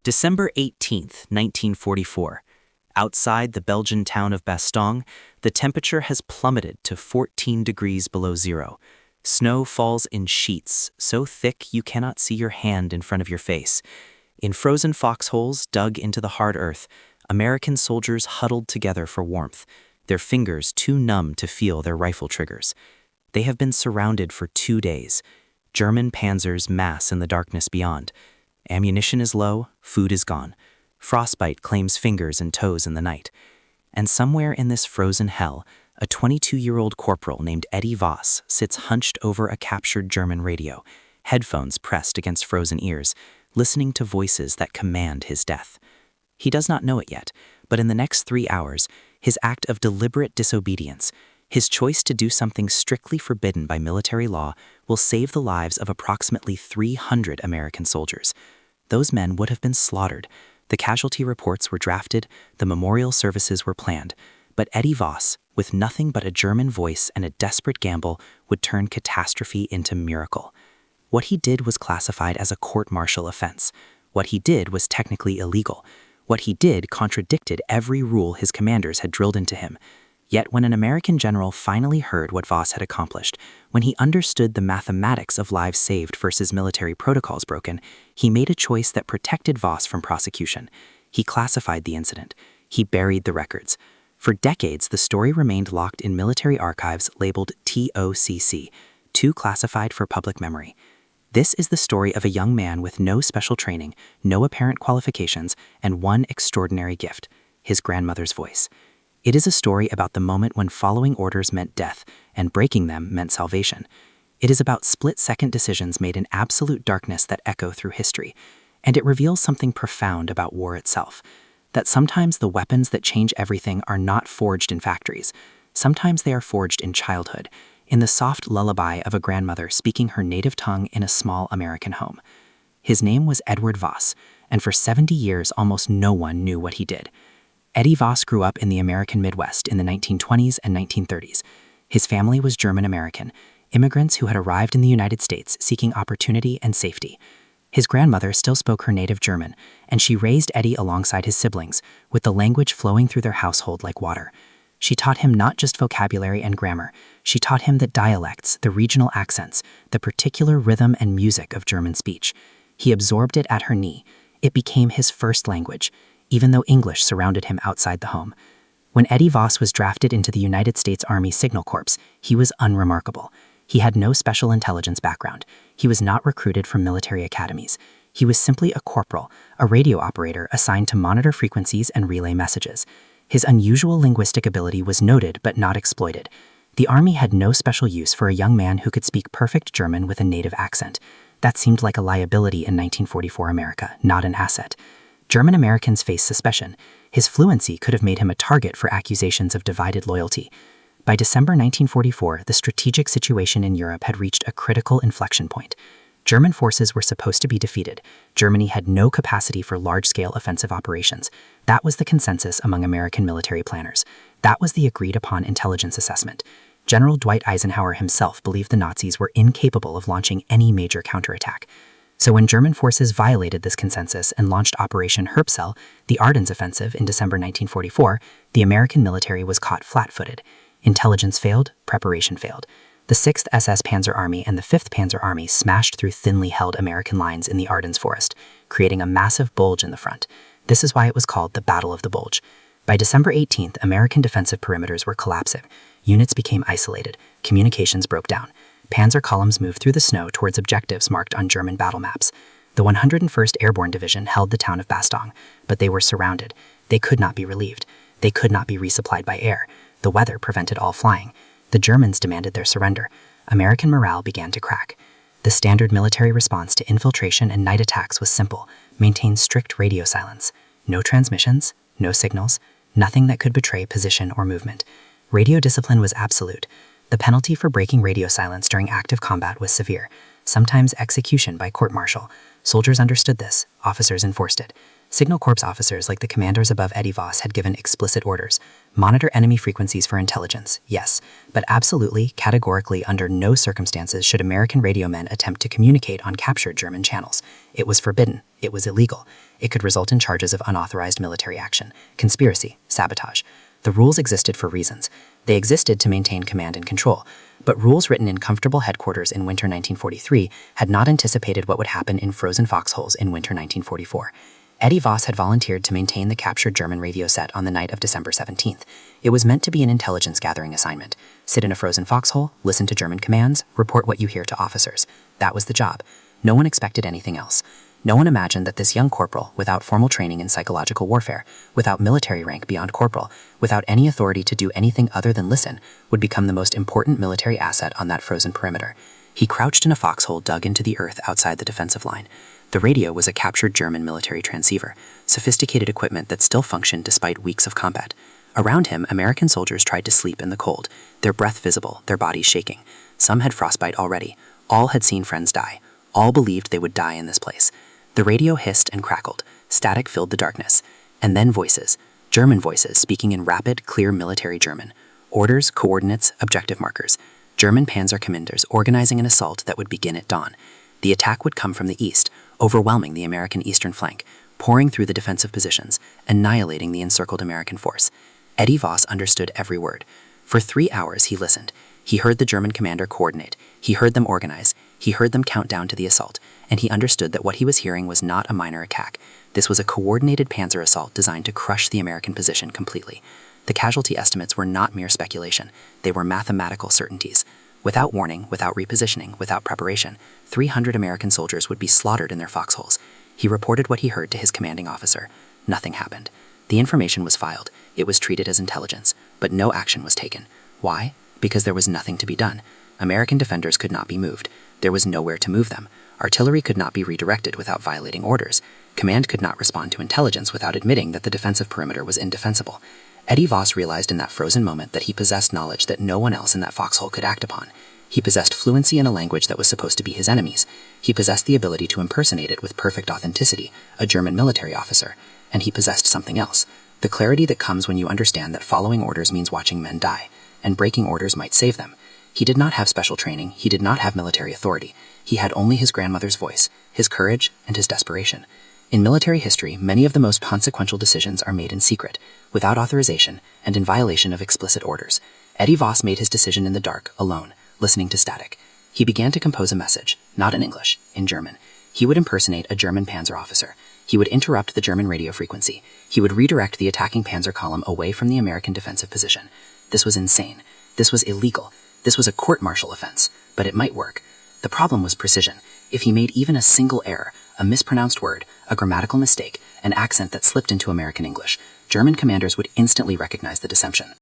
December 18th, 1944. Outside the Belgian town of Bastogne, the temperature has plummeted to 14 degrees below zero. Snow falls in sheets, so thick you cannot see your hand in front of your face. In frozen foxholes dug into the hard earth, American soldiers huddled together for warmth, their fingers too numb to feel their rifle triggers. They have been surrounded for 2 days. German panzers mass in the darkness beyond. Ammunition is low, food is gone. Frostbite claims fingers and toes in the night. And somewhere in this frozen hell, a 22-year-old corporal named Eddie Voss sits hunched over a captured German radio, headphones pressed against frozen ears, listening to voices that command his death. He does not know it yet, but in the next 3 hours, his act of deliberate disobedience, his choice to do something strictly forbidden by military law, will save the lives of approximately 300 American soldiers. Those men would have been slaughtered. The casualty reports were drafted, the memorial services were planned, but Eddie Voss, with nothing but a German voice and a desperate gamble, would turn catastrophe into miracle. What he did was classified as a court-martial offense. What he did was technically illegal. What he did contradicted every rule his commanders had drilled into him. Yet when an American general finally heard what Voss had accomplished, when he understood the mathematics of lives saved versus military protocols broken, he made a choice that protected Voss from prosecution. He classified the incident. He buried the records. For decades, the story remained locked in military archives labeled TOCC, too classified for public memory. This is the story of a young man with no special training, no apparent qualifications, and one extraordinary gift: his grandmother's voice. It is a story about the moment when following orders meant death and breaking them meant salvation. It is about split-second decisions made in absolute darkness that echo through history. And it reveals something profound about war itself, that sometimes the weapons that change everything are not forged in factories. Sometimes they are forged in childhood, in the soft lullaby of a grandmother speaking her native tongue in a small American home. His name was Edward Voss, and for 70 years almost no one knew what he did. Eddie Voss grew up in the American Midwest in the 1920s and 1930s. His family was German-American, immigrants who had arrived in the United States seeking opportunity and safety. His grandmother still spoke her native German, and she raised Eddie alongside his siblings, with the language flowing through their household like water. She taught him not just vocabulary and grammar, she taught him the dialects, the regional accents, the particular rhythm and music of German speech. He absorbed it at her knee. It became his first language, even though English surrounded him outside the home. When Eddie Voss was drafted into the United States Army Signal Corps, he was unremarkable. He had no special intelligence background. He was not recruited from military academies. He was simply a corporal, a radio operator assigned to monitor frequencies and relay messages. His unusual linguistic ability was noted but not exploited. The Army had no special use for a young man who could speak perfect German with a native accent. That seemed like a liability in 1944 America, not an asset. German Americans faced suspicion. His fluency could have made him a target for accusations of divided loyalty. By December 1944, the strategic situation in Europe had reached a critical inflection point. German forces were supposed to be defeated. Germany had no capacity for large-scale offensive operations. That was the consensus among American military planners. That was the agreed-upon intelligence assessment. General Dwight Eisenhower himself believed the Nazis were incapable of launching any major counterattack. So when German forces violated this consensus and launched Operation Herbsel, the Ardennes Offensive in December 1944, the American military was caught flat-footed. Intelligence failed, preparation failed. The 6th SS Panzer Army and the 5th Panzer Army smashed through thinly held American lines in the Ardennes forest, creating a massive bulge in the front. This is why it was called the Battle of the Bulge. By December 18th, American defensive perimeters were collapsing. Units became isolated. Communications broke down. Panzer columns moved through the snow towards objectives marked on German battle maps. The 101st Airborne Division held the town of Bastogne, but they were surrounded. They could not be relieved. They could not be resupplied by air. The weather prevented all flying. The Germans demanded their surrender. American morale began to crack. The standard military response to infiltration and night attacks was simple: maintain strict radio silence. No transmissions, no signals, nothing that could betray position or movement. Radio discipline was absolute. The penalty for breaking radio silence during active combat was severe, sometimes execution by court-martial. Soldiers understood this, officers enforced it. Signal Corps officers like the commanders above Eddie Voss had given explicit orders. Monitor enemy frequencies for intelligence, yes, but absolutely, categorically, under no circumstances should American radio men attempt to communicate on captured German channels. It was forbidden. It was illegal. It could result in charges of unauthorized military action, conspiracy, sabotage. The rules existed for reasons. They existed to maintain command and control. But rules written in comfortable headquarters in winter 1943 had not anticipated what would happen in frozen foxholes in winter 1944. Eddie Voss had volunteered to maintain the captured German radio set on the night of December 17th. It was meant to be an intelligence-gathering assignment. Sit in a frozen foxhole, listen to German commands, report what you hear to officers. That was the job. No one expected anything else. No one imagined that this young corporal, without formal training in psychological warfare, without military rank beyond corporal, without any authority to do anything other than listen, would become the most important military asset on that frozen perimeter. He crouched in a foxhole dug into the earth outside the defensive line. The radio was a captured German military transceiver, sophisticated equipment that still functioned despite weeks of combat. Around him, American soldiers tried to sleep in the cold, their breath visible, their bodies shaking. Some had frostbite already. All had seen friends die. All believed they would die in this place. The radio hissed and crackled. Static filled the darkness. And then voices. German voices speaking in rapid, clear military German. Orders, coordinates, objective markers. German panzer commanders organizing an assault that would begin at dawn. The attack would come from the east, overwhelming the American eastern flank, pouring through the defensive positions, annihilating the encircled American force. Eddie Voss understood every word. For 3 hours he listened. He heard the German commander coordinate. He heard them organize. He heard them count down to the assault. And he understood that what he was hearing was not a minor attack. This was a coordinated panzer assault designed to crush the American position completely. The casualty estimates were not mere speculation. They were mathematical certainties. Without warning, without repositioning, without preparation, 300 American soldiers would be slaughtered in their foxholes. He reported what he heard to his commanding officer. Nothing happened. The information was filed. It was treated as intelligence, but no action was taken. Why? Because there was nothing to be done. American defenders could not be moved. There was nowhere to move them. Artillery could not be redirected without violating orders. Command could not respond to intelligence without admitting that the defensive perimeter was indefensible. Eddie Voss realized in that frozen moment that he possessed knowledge that no one else in that foxhole could act upon. He possessed fluency in a language that was supposed to be his enemy's. He possessed the ability to impersonate it with perfect authenticity, a German military officer. And he possessed something else, the clarity that comes when you understand that following orders means watching men die, and breaking orders might save them. He did not have special training, he did not have military authority. He had only his grandmother's voice, his courage, and his desperation. In military history, many of the most consequential decisions are made in secret, without authorization, and in violation of explicit orders. Eddie Voss made his decision in the dark, alone, listening to static. He began to compose a message, not in English, in German. He would impersonate a German panzer officer. He would interrupt the German radio frequency. He would redirect the attacking panzer column away from the American defensive position. This was insane. This was illegal. This was a court-martial offense, but it might work. The problem was precision. If he made even a single error, a mispronounced word, a grammatical mistake, an accent that slipped into American English, German commanders would instantly recognize the deception.